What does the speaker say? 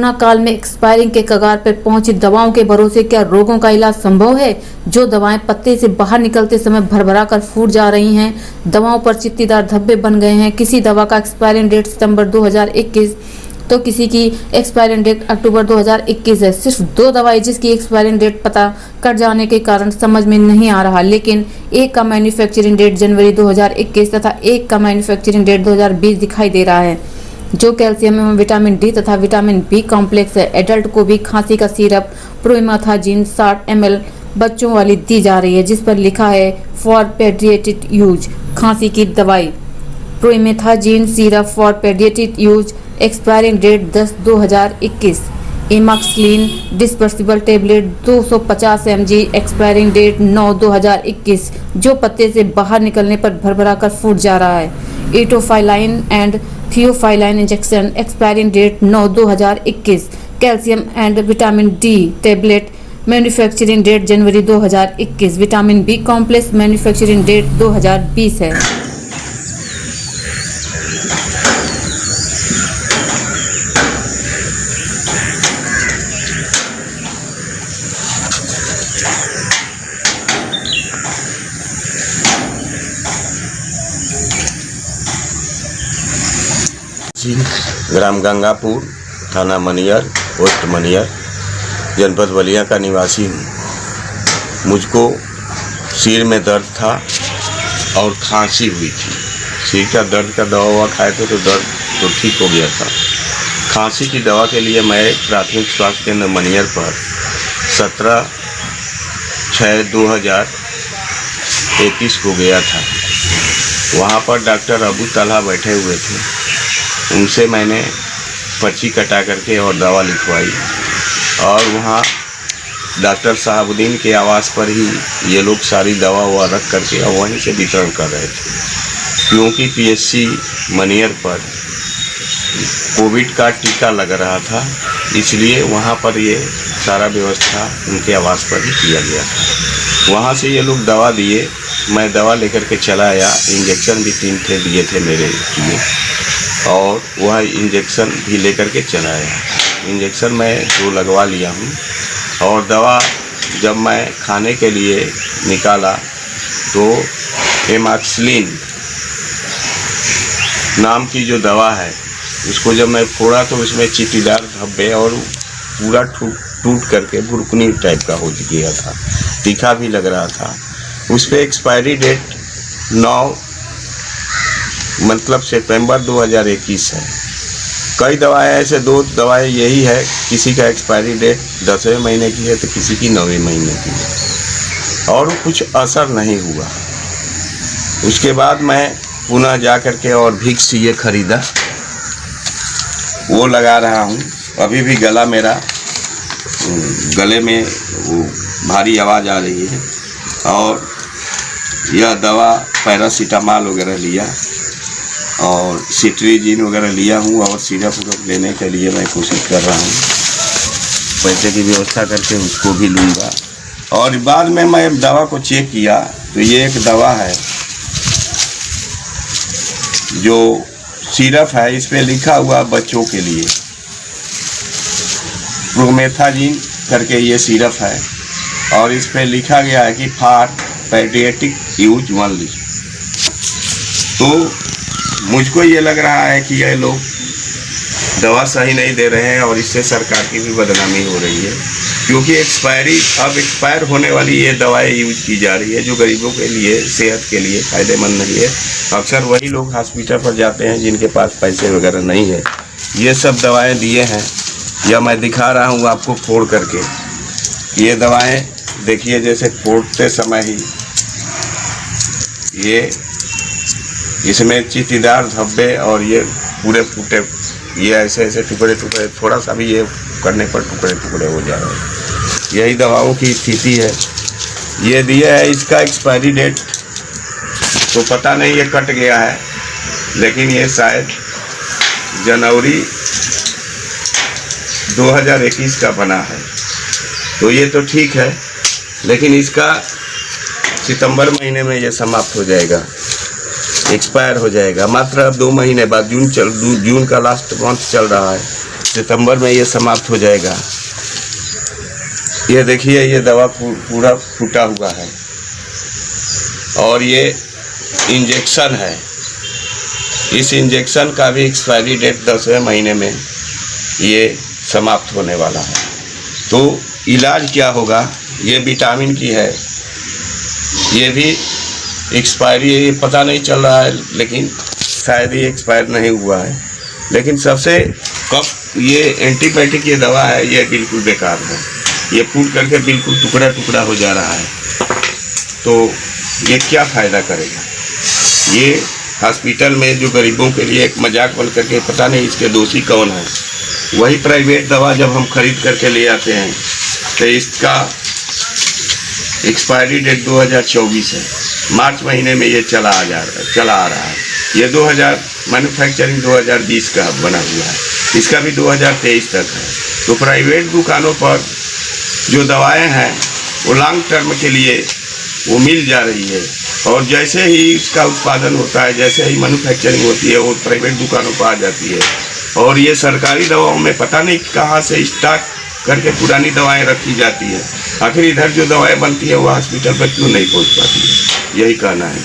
Corona काल में expiring के कगार पर पहुंची दवाओं के भरोसे क्या रोगों का इलाज संभव है? जो दवाएं पत्ते से बाहर निकलते समय भरभरा कर फूट जा रही हैं, दवाओं पर चित्तीदार धब्बे बन गए हैं। किसी दवा का एक्सपायरिंग डेट सितंबर 2021 तो किसी की एक्सपायरिंग डेट अक्टूबर 2021 है। सिर्फ 2 दवाई जिसकी एक्सपायरिंग डेट पता कट जाने के कारण समझ में नहीं आ रहा, लेकिन एक का मैन्युफैक्चरिंग डेट जनवरी 2021 तथा एक का मैन्युफैक्चरिंग डेट 2020 दिखाई दे रहा है, जो कैल्शियम एवं विटामिन डी तथा विटामिन बी कॉम्प्लेक्स है। एडल्ट को भी खांसी का सिरप प्रोमेथाजीन 60 ml बच्चों वाली दी जा रही है, जिस पर लिखा है फॉर पेडियाट्रिक यूज। खांसी की दवाई promethazine syrup for paediatric use, expiring date 10/2021। Amoxicillin dispersible tablet 250 mg, expiring date 9/2021, जो पत्ते से बाहर निकलने पर भरभरा कर फूट जा रहा है। Etofylline and theophylline injection, expiring date 9/2021। Calcium and vitamin D tablet, manufacturing date January 2021। Vitamin B complex, manufacturing date 2020 है। ग्राम गंगापुर, थाना मनियर, पोस्ट मनियर, जनपद बलिया का निवासी हूँ। मुझको सिर में दर्द था और खांसी हुई थी। सिर का दर्द का दवा खाए थे तो दर्द तो ठीक हो गया था। खांसी की दवा के लिए मैं प्राथमिक स्वास्थ्य केंद्र मनियर पर 17/6/2021 को गया था। वहाँ पर डॉक्टर अबू तलहा बैठे हुए थे। उनसे मैंने पर्ची कटा करके और दवा लिखवाई और वहाँ डॉक्टर साहबुद्दीन के आवास पर ही ये लोग सारी दवा रख करके और वहीं से वितरण कर रहे थे। क्योंकि पीएचसी मनियर पर कोविड का टीका लग रहा था, इसलिए वहाँ पर ये सारा व्यवस्था उनके आवास पर ही किया गया था। वहाँ से ये लोग दवा दिए, मैं दवा लेकर के चला आया। इंजेक्शन भी 3 थे दिए थे मेरे लिए और वह इंजेक्शन भी लेकर के चला आया। इंजेक्शन मैं 2 लगवा लिया हूँ और दवा जब मैं खाने के लिए निकाला तो एमाक्सिलिन नाम की जो दवा है उसको जब मैं फोड़ा तो उसमें चित्तीदार धब्बे और पूरा टूट करके बुरकुनी टाइप का हो गया था। तीखा भी लग रहा था। उस पर एक्सपायरी डेट 9 मतलब सितंबर 2021 है। कई दवाएं ऐसे 2 दवाएं यही है, किसी का एक्सपायरी डेट 10वें महीने की है तो किसी की 9वें महीने की है और कुछ असर नहीं हुआ। उसके बाद मैं पुनः जा कर के और विक्स ये खरीदा, वो लगा रहा हूँ। अभी भी गला मेरा गले में वो भारी आवाज़ आ रही है और यह दवा पैरासीटामॉल वगैरह लिया और सिट्रीजिन वगैरह लिया हूँ और सिरप लेने के लिए मैं कोशिश कर रहा हूँ। पैसे की व्यवस्था करके उसको भी लूँगा। और बाद में मैं दवा को चेक किया तो ये एक दवा है जो सिरप है, इस पर लिखा हुआ बच्चों के लिए प्रोमेथाजीन करके ये सिरप है और इस पर लिखा गया है कि फॉर पेडियाट्रिक यूज ओनली। तो मुझको ये लग रहा है कि ये लोग दवा सही नहीं दे रहे हैं और इससे सरकार की भी बदनामी हो रही है, क्योंकि अब एक्सपायर होने वाली ये दवाएं यूज की जा रही है जो गरीबों के लिए, सेहत के लिए फ़ायदेमंद नहीं है। अक्सर वही लोग हॉस्पिटल पर जाते हैं जिनके पास पैसे वगैरह नहीं है। ये सब दवाएं दिए हैं, या मैं दिखा रहा हूँ आपको फोड़ करके। ये दवाएं देखिए, जैसे फोड़ते समय ही ये इसमें चित्तीदार धब्बे और ये पूरे फूटे, ये ऐसे ऐसे टुकड़े टुकड़े, थोड़ा सा भी ये करने पर टुकड़े टुकड़े हो जा रहे हैं। यही दवाओं की स्थिति है। ये दिया है, इसका एक्सपायरी डेट तो पता नहीं, ये कट गया है, लेकिन ये शायद जनवरी 2021 का बना है। तो ये तो ठीक है, लेकिन इसका सितंबर महीने में ये समाप्त हो जाएगा। एक्सपायर हो जाएगा। मात्र अब 2 महीने बाद जून का लास्ट मंथ चल रहा है, सितंबर में ये समाप्त हो जाएगा। ये देखिए, ये दवा पूरा फूटा हुआ है और ये इंजेक्शन है। इस इंजेक्शन का भी एक्सपायरी डेट 10वें महीने में ये समाप्त होने वाला है। तो इलाज क्या होगा? ये विटामिन की है, ये भी एक्सपायरी पता नहीं चल रहा है, लेकिन शायद ये एक्सपायर नहीं हुआ है। लेकिन सबसे कफ ये एंटीबायोटिक ये दवा है, ये बिल्कुल बेकार है। ये फूट करके बिल्कुल टुकड़ा टुकड़ा हो जा रहा है, तो ये क्या फ़ायदा करेगा? ये हॉस्पिटल में जो गरीबों के लिए एक मजाक बन करके, पता नहीं इसके दोषी कौन है। वही प्राइवेट दवा जब हम खरीद करके ले आते हैं तो इसका एक्सपायरी डेट 2024 है। मार्च महीने में ये चला आ रहा है। ये 2000 मैन्युफैक्चरिंग 2020 का बना हुआ है, इसका भी 2023 तक है। तो प्राइवेट दुकानों पर जो दवाएं हैं वो लॉन्ग टर्म के लिए वो मिल जा रही है, और जैसे ही इसका उत्पादन होता है, जैसे ही मैन्युफैक्चरिंग होती है, वो प्राइवेट दुकानों पर आ जाती है। और ये सरकारी दवाओं में पता नहीं कहाँ से स्टॉक करके पुरानी दवाएं रखी जाती है। आखिर इधर जो दवाएं बनती है वो हॉस्पिटल पर क्यों नहीं पहुँच पाती है? यही कहना है।